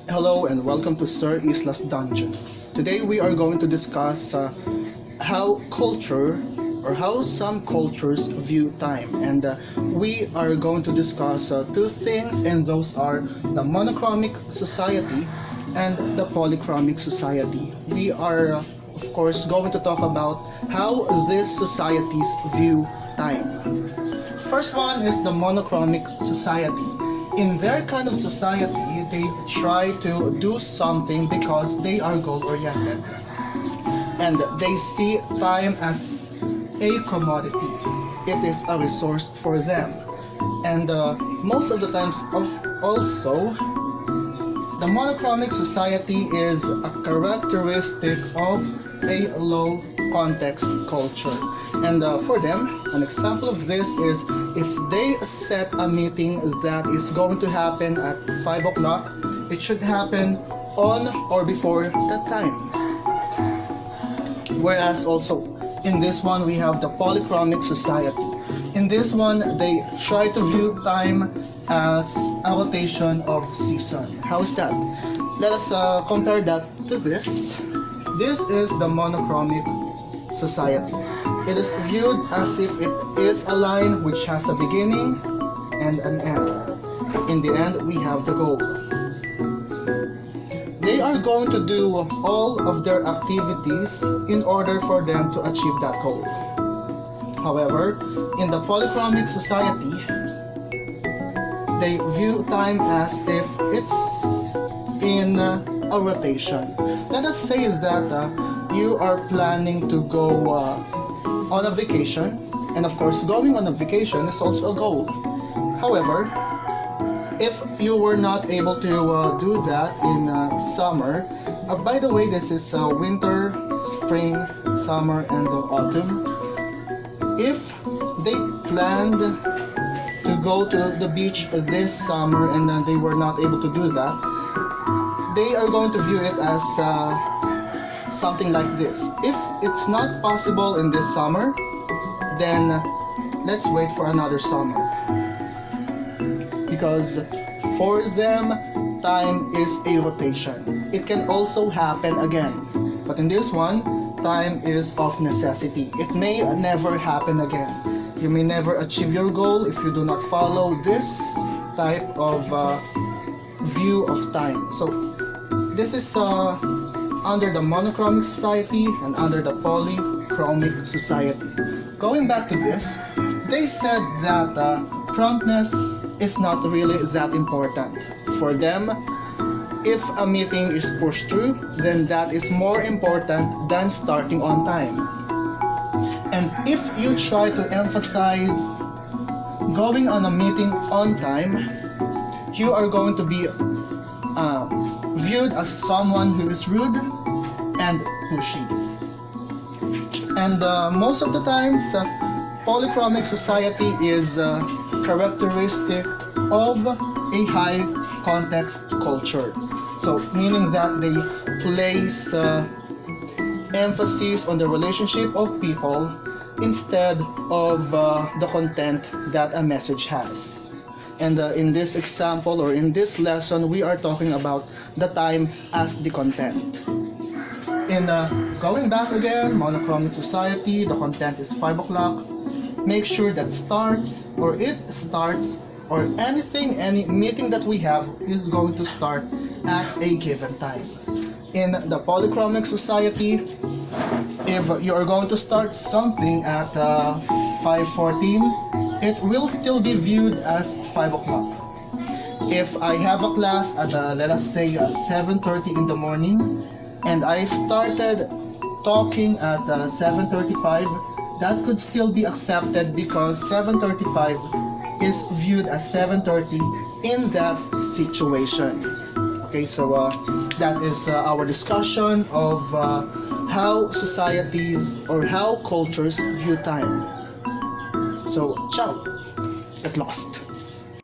Hello and welcome to Sir Isla's Dungeon. Today we are going to discuss how some cultures view time, and we are going to discuss two things, and those are the monochromic society and the polychromic society. We are of course going to talk about how these societies view time. First one is the monochromic society. In their kind of society, they try to do something because they are goal-oriented. And they see time as a commodity. It is a resource for them. And most of the times, also, the monochromic society is a characteristic of a low context culture. And for them, an example of this is if they set a meeting that is going to happen at 5 o'clock, it should happen on or before that time. Whereas also in this one we have the polychromic society. In this one they try to view time as a rotation of season. How's that? Let us compare that to this. This is the monochromic society. It is viewed as if it is a line which has a beginning and an end. In the end, we have the goal. They are going to do all of their activities in order for them to achieve that goal. However, in the polychromic society, they view time as if it's in a rotation. Let us say that you are planning to go on a vacation, and of course going on a vacation is also a goal. However, if you were not able to do that in summer, by the way, this is winter, spring, summer, and autumn. If they planned to go to the beach this summer and they were not able to do that, they are going to view it as something like this. If it's not possible in this summer, then let's wait for another summer. Because for them, time is a rotation. It can also happen again. But in this one, time is of necessity. It may never happen again. You may never achieve your goal if you do not follow this type of view of time. So this is under the monochromic society and under the polychromic society. Going back to this, they said that promptness is not really that important. For them, if a meeting is pushed through, then that is more important than starting on time. And if you try to emphasize going on a meeting on time, you are going to be viewed as someone who is rude and pushy. And most of the times, polychromic society is characteristic of a high context culture. So meaning that they place emphasis on the relationship of people instead of the content that a message has. And in this example or in this lesson, we are talking about the time as the content. In going back again, monochromic society, the content is 5 o'clock. Make sure that it starts, or any meeting that we have is going to start at a given time. In the polychromic society, if you are going to start something at 5:14, it will still be viewed as 5 o'clock. If I have a class at let us say 7:30 in the morning, and I started talking at 7:35, that could still be accepted because 7:35 is viewed as 7:30 in that situation. Okay, so that is our discussion of how societies or how cultures view time. So, ciao. Get lost.